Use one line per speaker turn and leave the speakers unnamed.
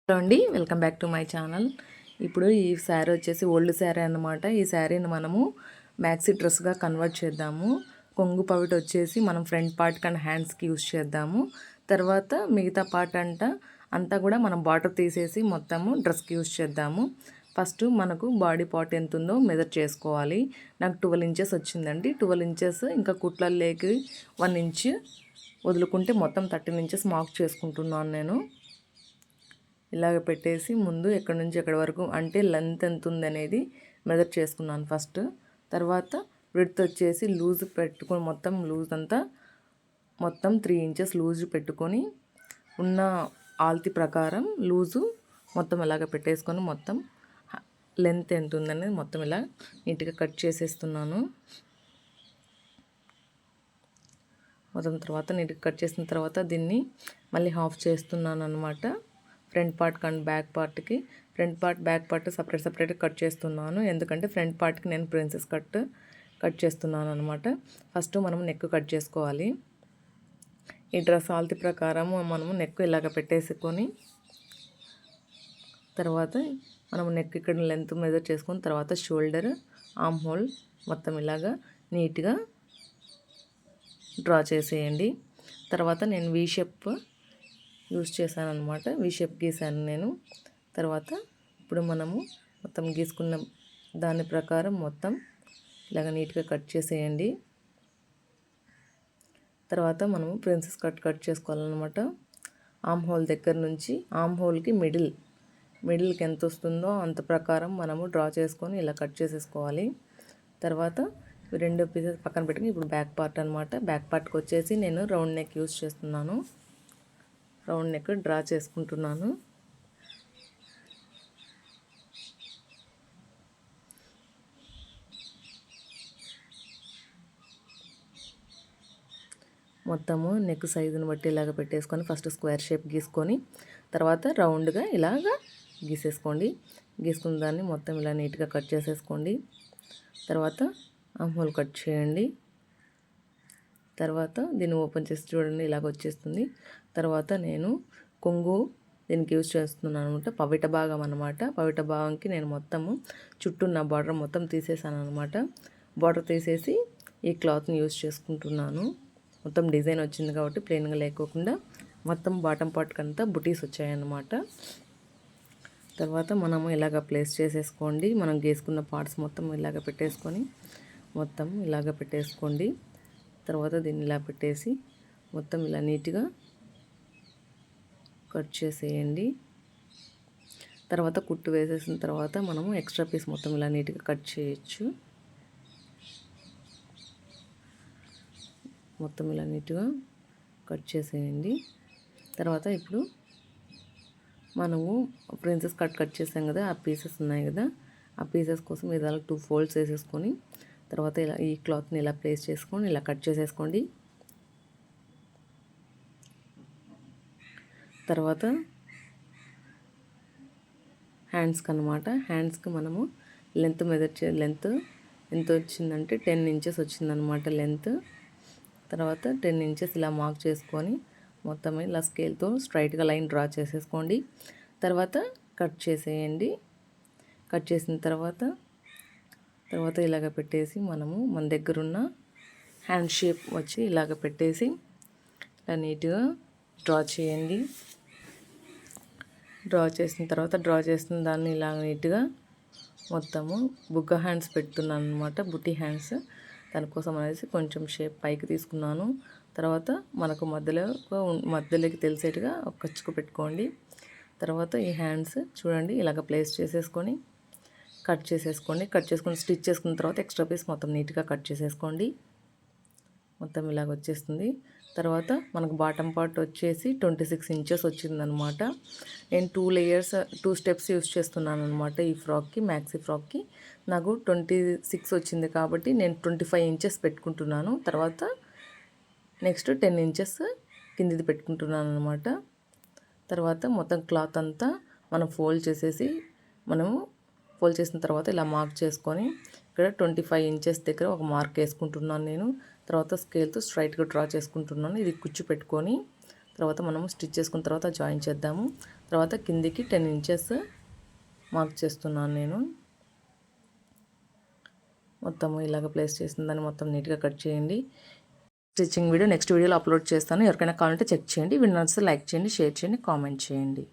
Hello అండి, welcome back to my channel. ఇప్పుడు ఈ శారీ వచ్చేసి ఓల్డ్ శారీ అన్నమాట. ఈ శారీని మనము మ్యాక్సీ డ్రెస్గా కన్వర్ట్ చేద్దాము. కొంగు పవిట వచ్చేసి మనం ఫ్రంట్ పార్ట్ కానీ హ్యాండ్స్కి యూజ్ చేద్దాము. తర్వాత మిగతా పార్ట్ అంతా కూడా మనం బార్డర్ తీసేసి మొత్తము డ్రెస్కి యూజ్ చేద్దాము. ఫస్ట్ మనకు బాడీ పార్ట్ ఎంత ఉందో మెజర్ చేసుకోవాలి. నాకు 12 ఇంచెస్ వచ్చిందండి. 12 ఇంచెస్ ఇంకా కుట్లలోకి 1 ఇంచ్ వదులుకుంటే మొత్తం 13 ఇంచెస్ మార్క్ చేసుకుంటున్నాను నేను. ఇలాగ పెట్టేసి ముందు ఎక్కడి నుంచి ఎక్కడి వరకు అంటే లెంత్ ఎంత ఉందనేది మెజర్ చేసుకున్నాను ఫస్ట్. తర్వాత విడ్త్ వచ్చేసి లూజ్ పెట్టుకొని మొత్తం లూజ్ అంతా మొత్తం 3 ఇంచెస్ లూజ్ పెట్టుకొని ఉన్న ఆల్తి ప్రకారం లూజు మొత్తం ఇలాగ పెట్టేసుకొని మొత్తం లెంత్ ఎంత ఉందనేది మొత్తం ఇలా నీట్గా కట్ చేసేస్తున్నాను. మొత్తం తర్వాత నీట్గా కట్ చేసిన తర్వాత దీన్ని మళ్ళీ హాఫ్ చేస్తున్నాను అనమాట. ఫ్రంట్ పార్ట్ కానీ బ్యాక్ పార్ట్కి front part back part separate cut చేస్తున్నాను. ఎందుకంటే ఫ్రంట్ పార్ట్కి నేను ప్రిన్సెస్ కట్ చేస్తున్నాను అనమాట. ఫస్ట్ మనం నెక్ కట్ చేసుకోవాలి. ఈ డ్రెస్ ఆల్తి ప్రకారం మనము నెక్ ఇలాగ పెట్టేసుకొని తర్వాత మనం నెక్ ఇక్కడ లెంత్ మెజర్ చేసుకొని తర్వాత షోల్డర్ ఆర్మ్ హోల్ మొత్తం ఇలాగా నీట్గా డ్రా చేసేయండి. తర్వాత నేను వీ షేప్ యూజ్ చేశాను అనమాట. వీ షేప్ గీసాను నేను. తర్వాత ఇప్పుడు మనము మొత్తం గీసుకున్న దాని ప్రకారం మొత్తం ఇలాగ నీట్గా కట్ చేసేయండి. తర్వాత మనము ప్రిన్సెస్ కట్ చేసుకోవాలన్నమాట. ఆర్మ్ హోల్ దగ్గర నుంచి ఆర్మ్ హోల్కి మిడిల్కి ఎంత వస్తుందో అంత ప్రకారం మనము డ్రా చేసుకొని ఇలా కట్ చేసేసుకోవాలి. తర్వాత రెండు పీసెస్ పక్కన పెట్టుకుని ఇప్పుడు బ్యాక్ పార్ట్ అనమాట. బ్యాక్ పార్ట్కి వచ్చేసి నేను రౌండ్ నెక్ యూజ్ చేస్తున్నాను. రౌండ్ నెక్ డ్రా చేసుకుంటున్నాను. మొత్తము నెక్ సైజుని బట్టి ఇలాగ పెట్టేసుకొని ఫస్ట్ స్క్వేర్ షేప్ గీసుకొని తర్వాత రౌండ్గా ఇలాగా గీసేసుకోండి. గీసుకున్న దాన్ని మొత్తం ఇలా నీట్గా కట్ చేసేసుకోండి. తర్వాత ఆర్మ్ హోల్ కట్ చేయండి. తర్వాత దీన్ని ఓపెన్ చేసి చూడండి ఇలాగ వచ్చేస్తుంది. తర్వాత నేను కొంగు దీనికి యూజ్ చేస్తున్నాను అనమాట. పవిట భాగం అనమాట. పవిట భాగంకి నేను మొత్తము చుట్టూన్న బార్డర్ మొత్తం తీసేసాను అనమాట. బార్డర్ తీసేసి ఈ క్లాత్ని యూజ్ చేసుకుంటున్నాను. మొత్తం డిజైన్ వచ్చింది కాబట్టి ప్లెయిన్గా లేకోకుండా మొత్తం బాటమ్ పార్ట్కి అంతా బుటీస్ వచ్చాయన్నమాట. తర్వాత మనము ఇలాగ ప్లేస్ చేసేసుకోండి. మనం గీసుకున్న పార్ట్స్ మొత్తం ఇలాగ పెట్టేసుకొని మొత్తం ఇలాగ పెట్టేసుకోండి. తర్వాత దీన్ని ఇలా పెట్టేసి మొత్తం ఇలా నీట్గా కట్ చేసేయండి. తర్వాత కుట్టు వేసేసిన తర్వాత మనము ఎక్స్ట్రా పీస్ మొత్తం ఇలా నీట్గా కట్ చేయొచ్చు. మొత్తం ఇలా నీట్గా కట్ చేసేయండి. తర్వాత ఇప్పుడు మనము ప్రిన్సెస్ కట్ చేసాం కదా, ఆ పీసెస్ ఉన్నాయి కదా, ఆ పీసెస్ కోసం ఇలా 2 ఫోల్డ్స్ వేసేసుకొని తర్వాత ఇలా ఈ క్లాత్ని ఇలా ప్లేస్ చేసుకొని ఇలా కట్ చేసేసుకోండి. తర్వాత హ్యాండ్స్కి అనమాట. హ్యాండ్స్కి మనము లెంత్ లెంత్ ఎంత వచ్చిందంటే 10 ఇంచెస్ వచ్చిందనమాట లెంత్. తర్వాత 10 ఇంచెస్ ఇలా మార్క్ చేసుకొని మొత్తం ఇలా స్కేల్తో స్ట్రైట్గా లైన్ డ్రా చేసేసుకోండి. తర్వాత కట్ చేసేయండి. కట్ చేసిన తర్వాత ఇలాగ పెట్టేసి మనము మన దగ్గర ఉన్న హ్యాండ్ షేప్ వచ్చి ఇలాగ పెట్టేసి ఇలా నీట్గా డ్రా చేయండి. డ్రా చేసిన దాన్ని ఇలా నీట్గా మొత్తము బుగ్గ హ్యాండ్స్ పెడుతున్నాను అనమాట. బుట్టి హ్యాండ్స్ దానికోసం అనేసి కొంచెం షేప్ పైకి తీసుకున్నాను. తర్వాత మనకు మధ్యలోకి తెలిసేట్టుగా ఒక ఖర్చుకు పెట్టుకోండి. తర్వాత ఈ హ్యాండ్స్ చూడండి ఇలాగ ప్లేస్ చేసేసుకొని కట్ చేసుకొని స్టిచ్ చేసుకున్న తర్వాత ఎక్స్ట్రా పీస్ మొత్తం నీట్గా కట్ చేసేసుకోండి. మొత్తం ఇలాగ వచ్చేస్తుంది. తర్వాత మనకు బాటమ్ పార్ట్ వచ్చేసి 26 ఇంచెస్ వచ్చిందనమాట. నేను 2 స్టెప్స్ యూస్ చేస్తున్నాను అనమాట. ఈ ఫ్రాక్కి మ్యాక్సీ ఫ్రాక్కి నాకు 26 వచ్చింది కాబట్టి నేను 25 ఇంచెస్ పెట్టుకుంటున్నాను. తర్వాత నెక్స్ట్ 10 ఇంచెస్ కిందిది పెట్టుకుంటున్నాను అనమాట. తర్వాత మొత్తం క్లాత్ అంతా మనం ఫోల్డ్ చేసిన తర్వాత ఇలా మార్క్ చేసుకొని ఇక్కడ 25 ఇంచెస్ దగ్గర ఒక మార్క్ వేసుకుంటున్నాను నేను. తర్వాత స్కేల్తో స్ట్రైట్గా డ్రా చేసుకుంటున్నాను. ఇది కుచ్చు పెట్టుకొని తర్వాత మనము స్టిచ్ చేసుకున్న తర్వాత జాయిన్ చేద్దాము. తర్వాత కిందికి 10 ఇంచెస్ మార్క్ చేస్తున్నాను నేను. మొత్తము ఇలాగ ప్లేస్ చేసిన దాన్ని మొత్తం నీట్గా కట్ చేయండి. స్టిచ్చింగ్ వీడియో నెక్స్ట్ వీడియోలో అప్లోడ్ చేస్తాను. ఎవరికైనా కావాలంటే చెక్ చేయండి. వీడియో నచ్చితే లైక్ చేయండి, షేర్ చేయండి, కామెంట్ చేయండి.